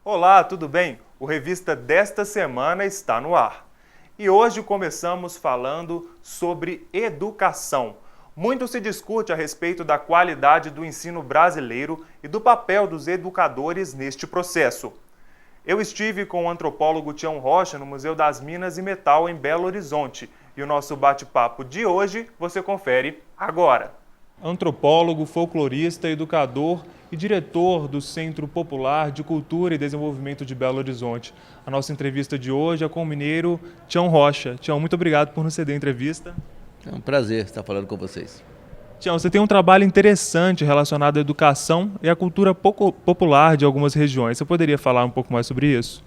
Olá, tudo bem? O Revista desta semana está no ar. E hoje começamos falando sobre educação. Muito se discute a respeito da qualidade do ensino brasileiro e do papel dos educadores neste processo. Eu estive com o antropólogo Tião Rocha no Museu das Minas e Metal em Belo Horizonte e o nosso bate-papo de hoje você confere agora. Antropólogo, folclorista, educador e diretor do Centro Popular de Cultura e Desenvolvimento de Belo Horizonte. A nossa entrevista de hoje é com o mineiro Tião Rocha. Tião, muito obrigado por nos ceder a entrevista. É um prazer estar falando com vocês. Tião, você tem um trabalho interessante relacionado à educação e à cultura popular de algumas regiões. Você poderia falar um pouco mais sobre isso?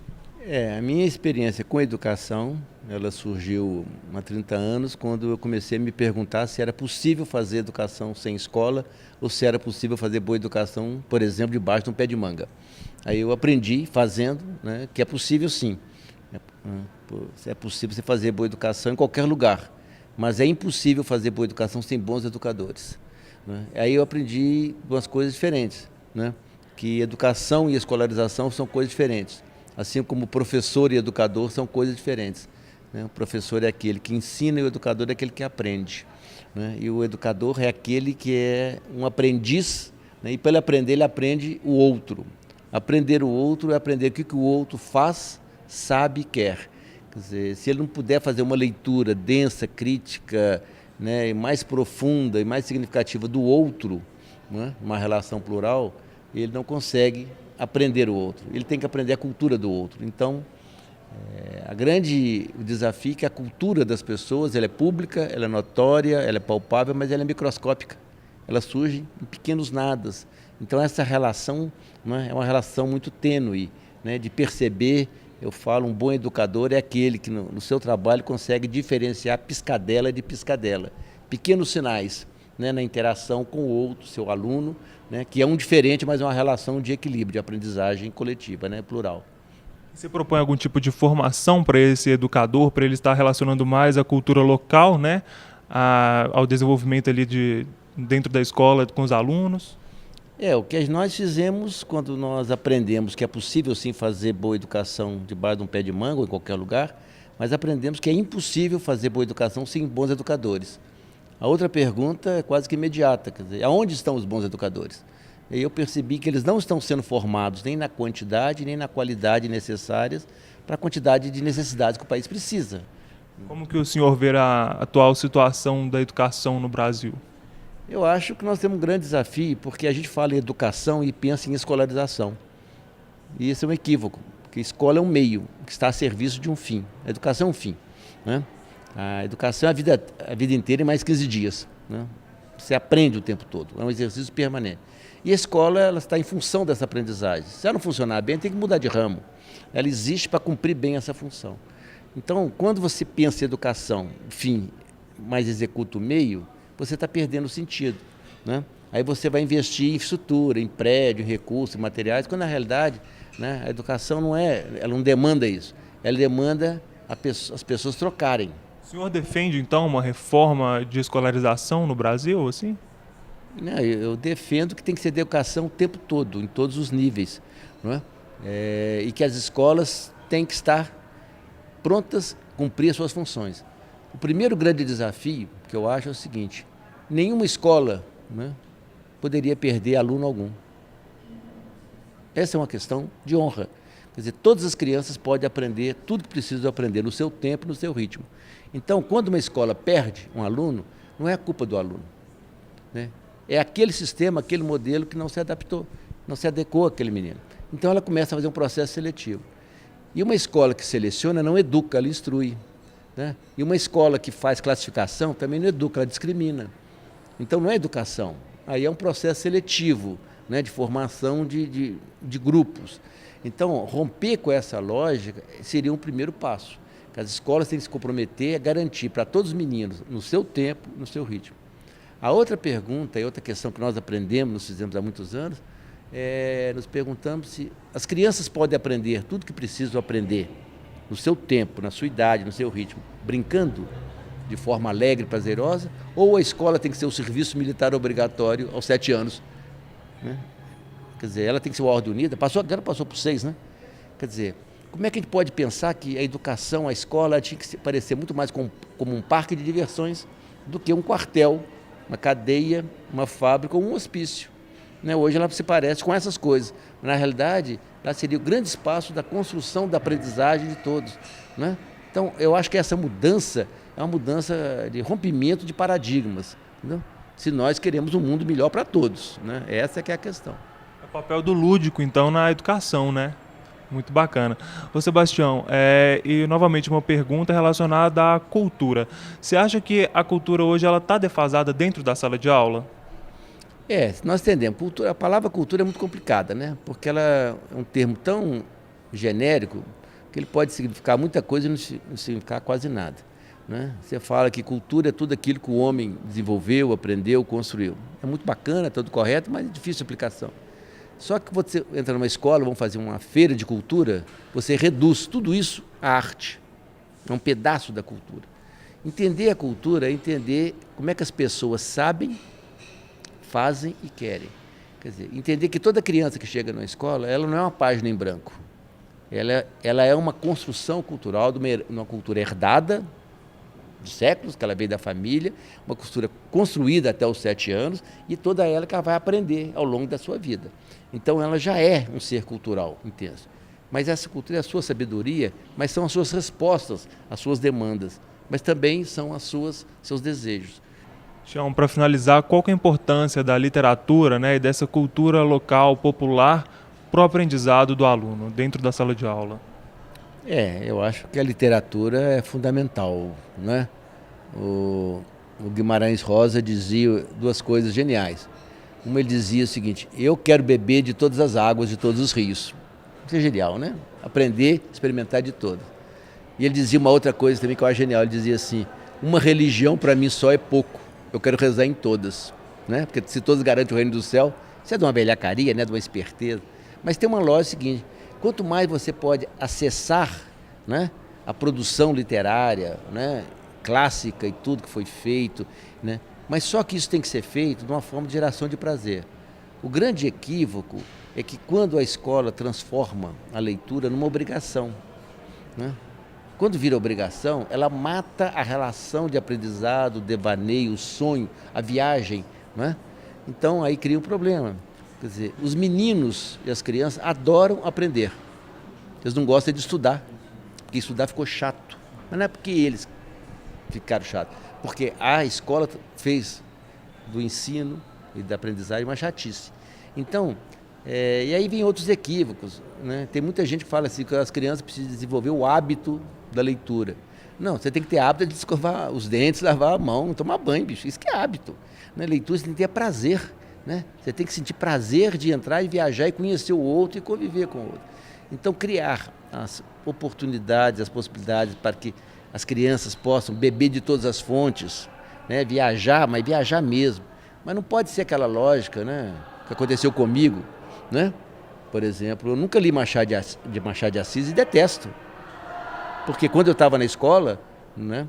A minha experiência com educação, ela surgiu há 30 anos, quando eu comecei a me perguntar se era possível fazer educação sem escola ou se era possível fazer boa educação, por exemplo, debaixo de um pé de manga. Aí eu aprendi fazendo, né, que é possível sim. É possível você fazer boa educação em qualquer lugar, mas é impossível fazer boa educação sem bons educadores. Né? Aí eu aprendi duas coisas diferentes, né? Que educação e escolarização são coisas diferentes. Assim como professor e educador são coisas diferentes. Né? O professor é aquele que ensina e o educador é aquele que aprende. Né? E o educador é aquele que é um aprendiz, né? E para ele aprender, ele aprende o outro. Aprender o outro é aprender o que o outro faz, sabe e quer. Quer dizer, se ele não puder fazer uma leitura densa, crítica, né, e mais profunda e mais significativa do outro, né, uma relação plural, ele não consegue aprender o outro, ele tem que aprender a cultura do outro. Então, o desafio é que a cultura das pessoas, ela é pública, ela é notória, ela é palpável, mas ela é microscópica, ela surge em pequenos nadas. Então essa relação, né, é uma relação muito tênue, né, de perceber. Eu falo, um bom educador é aquele que no seu trabalho consegue diferenciar piscadela de piscadela, pequenos sinais, né, na interação com o outro, seu aluno, né, que é um diferente, mas é uma relação de equilíbrio, de aprendizagem coletiva, né, plural. Você propõe algum tipo de formação para esse educador, para ele estar relacionando mais a cultura local, né, ao desenvolvimento ali dentro da escola com os alunos? O que nós fizemos quando nós aprendemos que é possível sim fazer boa educação debaixo de um pé de manga ou em qualquer lugar, mas aprendemos que é impossível fazer boa educação sem bons educadores. A outra pergunta é quase que imediata, quer dizer, aonde estão os bons educadores? E eu percebi que eles não estão sendo formados nem na quantidade, nem na qualidade necessárias para a quantidade de necessidades que o país precisa. Como que o senhor vê a atual situação da educação no Brasil? Eu acho que nós temos um grande desafio, porque a gente fala em educação e pensa em escolarização. E esse é um equívoco, porque a escola é um meio que está a serviço de um fim. A educação é um fim, né? A educação é a vida inteira em mais 15 dias. Né? Você aprende o tempo todo, é um exercício permanente. E a escola, ela está em função dessa aprendizagem. Se ela não funcionar bem, tem que mudar de ramo. Ela existe para cumprir bem essa função. Então, quando você pensa em educação, fim, mas executa o meio, você está perdendo o sentido. Né? Aí você vai investir em estrutura, em prédio, em recursos, em materiais, quando na realidade, né, a educação ela não demanda isso. Ela demanda as pessoas trocarem. O senhor defende, então, uma reforma de escolarização no Brasil, assim? Não, eu defendo que tem que ser educação o tempo todo, em todos os níveis. Não é? E que as escolas têm que estar prontas a cumprir as suas funções. O primeiro grande desafio que eu acho é o seguinte: nenhuma escola, né, poderia perder aluno algum. Essa é uma questão de honra. Quer dizer, todas as crianças podem aprender tudo que precisam aprender no seu tempo, no seu ritmo. Então, quando uma escola perde um aluno, não é a culpa do aluno, né? É aquele sistema, aquele modelo que não se adaptou, não se adequou àquele menino. Então ela começa a fazer um processo seletivo. E uma escola que seleciona não educa, ela instrui. Né? E uma escola que faz classificação também não educa, ela discrimina. Então não é educação, aí é um processo seletivo, né, de formação de grupos. Então romper com essa lógica seria um primeiro passo. As escolas têm que se comprometer a garantir para todos os meninos, no seu tempo, no seu ritmo. A outra pergunta e outra questão que nós aprendemos, nós fizemos há muitos anos, nos perguntamos se as crianças podem aprender tudo que precisam aprender no seu tempo, na sua idade, no seu ritmo, brincando de forma alegre e prazerosa, ou a escola tem que ser o serviço militar obrigatório aos 7 anos. Né? Quer dizer, ela tem que ser uma ordem unida, agora passou por 6, né? Quer dizer, como é que a gente pode pensar que a educação, a escola, tinha que parecer muito mais como um parque de diversões do que um quartel, uma cadeia, uma fábrica ou um hospício? Né? Hoje ela se parece com essas coisas. Na realidade, ela seria o grande espaço da construção da aprendizagem de todos. Né? Então, eu acho que essa mudança é uma mudança de rompimento de paradigmas. Entendeu? Se nós queremos um mundo melhor para todos. Né? Essa que é a questão. É o papel do lúdico, então, na educação, né? Muito bacana. Ô Sebastião, e novamente uma pergunta relacionada à cultura. Você acha que a cultura hoje está defasada dentro da sala de aula? Nós entendemos. A palavra cultura é muito complicada, né? Porque ela é um termo tão genérico que ele pode significar muita coisa e não significar quase nada. Né? Você fala que cultura é tudo aquilo que o homem desenvolveu, aprendeu, construiu. É muito bacana, tudo correto, mas é difícil a aplicação. Só que você entra numa escola, vamos fazer uma feira de cultura, você reduz tudo isso à arte. É um pedaço da cultura. Entender a cultura é entender como é que as pessoas sabem, fazem e querem. Quer dizer, entender que toda criança que chega na escola, ela não é uma página em branco. Ela é uma construção cultural, de uma cultura herdada de séculos, que ela veio da família, uma cultura construída até os 7 anos e toda ela que ela vai aprender ao longo da sua vida. Então ela já é um ser cultural intenso. Mas essa cultura é a sua sabedoria, mas são as suas respostas, as suas demandas, mas também são seus desejos. Tião, para finalizar, qual que é a importância da literatura, né, e dessa cultura local, popular, para o aprendizado do aluno dentro da sala de aula? Eu acho que a literatura é fundamental, né? O Guimarães Rosa dizia 2 coisas geniais. Uma, ele dizia o seguinte: eu quero beber de todas as águas de todos os rios. Isso é genial, né? Aprender, experimentar de todas. E ele dizia uma outra coisa também que eu acho genial. Ele dizia assim: uma religião para mim só é pouco. Eu quero rezar em todas, né? Porque se todos garantem o reino do céu, isso é de uma velhacaria, né? De uma esperteza. Mas tem uma lógica seguinte: quanto mais você pode acessar, né, a produção literária, né, clássica e tudo que foi feito, né, mas só que isso tem que ser feito de uma forma de geração de prazer. O grande equívoco é que quando a escola transforma a leitura numa obrigação, né, quando vira obrigação, ela mata a relação de aprendizado, o devaneio, o sonho, a viagem. Né? Então aí cria um problema. Quer dizer, os meninos e as crianças adoram aprender. Eles não gostam de estudar, porque estudar ficou chato. Mas não é porque eles ficaram chatos, porque a escola fez do ensino e da aprendizagem uma chatice. Então, e aí vem outros equívocos. Né? Tem muita gente que fala assim que as crianças precisam desenvolver o hábito da leitura. Não, você tem que ter hábito de escovar os dentes, lavar a mão, tomar banho, bicho. Isso que é hábito. Na leitura você tem que ter prazer. Né? Você tem que sentir prazer de entrar e viajar e conhecer o outro e conviver com o outro. Então, criar as oportunidades, as possibilidades para que as crianças possam beber de todas as fontes, né? Viajar, mas viajar mesmo. Mas não pode ser aquela lógica, né, que aconteceu comigo. Né? Por exemplo, eu nunca li Machado de Assis e detesto. Porque quando eu estava na escola, né,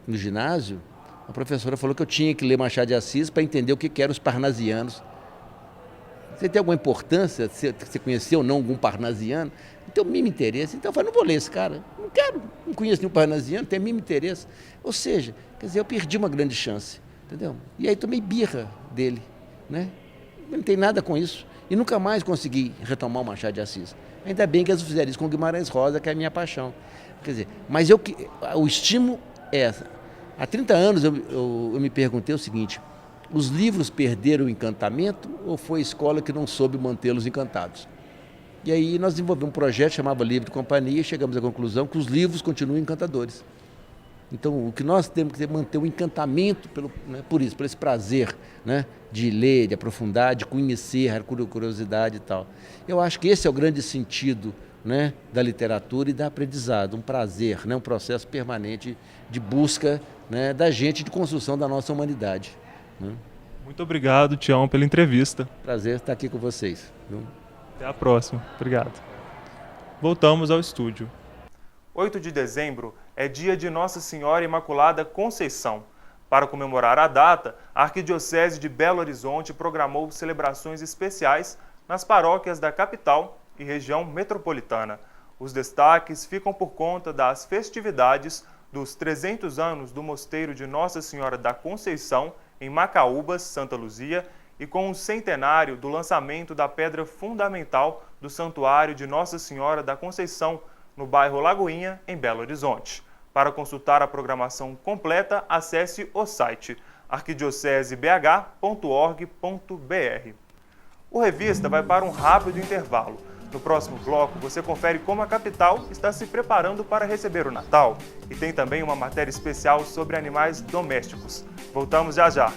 no ginásio, a professora falou que eu tinha que ler Machado de Assis para entender o que eram os parnasianos. Você tem alguma importância, se você conheceu ou não algum parnasiano? Não tem o mínimo interesse. Então eu falei, não vou ler esse cara. Não quero, não conheço nenhum parnasiano, não tem o mínimo interesse. Ou seja, quer dizer, eu perdi uma grande chance. Entendeu? E aí tomei birra dele. Né? Não tem nada com isso. E nunca mais consegui retomar o Machado de Assis. Ainda bem que eles fizeram isso com o Guimarães Rosa, que é a minha paixão. Quer dizer, mas o estímulo é essa. Há 30 anos eu me perguntei o seguinte: os livros perderam o encantamento ou foi a escola que não soube mantê-los encantados? E aí nós desenvolvemos um projeto chamado Livre Companhia e chegamos à conclusão que os livros continuam encantadores. Então o que nós temos que manter o encantamento por esse prazer, né, de ler, de aprofundar, de conhecer, a curiosidade e tal. Eu acho que esse é o grande sentido, né, da literatura e da aprendizado, um prazer, né, um processo permanente de busca, né, da gente, de construção da nossa humanidade. Né? Muito obrigado, Tião, pela entrevista. Prazer estar aqui com vocês. Viu? Até a próxima. Obrigado. Voltamos ao estúdio. 8 de dezembro é dia de Nossa Senhora Imaculada Conceição. Para comemorar a data, a Arquidiocese de Belo Horizonte programou celebrações especiais nas paróquias da capital e região metropolitana. Os destaques ficam por conta das festividades dos 300 anos do Mosteiro de Nossa Senhora da Conceição, em Macaúbas, Santa Luzia, e com o centenário do lançamento da pedra fundamental do Santuário de Nossa Senhora da Conceição, no bairro Lagoinha, em Belo Horizonte. Para consultar a programação completa, acesse o site arquidiocesebh.org.br. O Revista vai para um rápido intervalo. No próximo bloco, você confere como a capital está se preparando para receber o Natal. E tem também uma matéria especial sobre animais domésticos. Voltamos já já.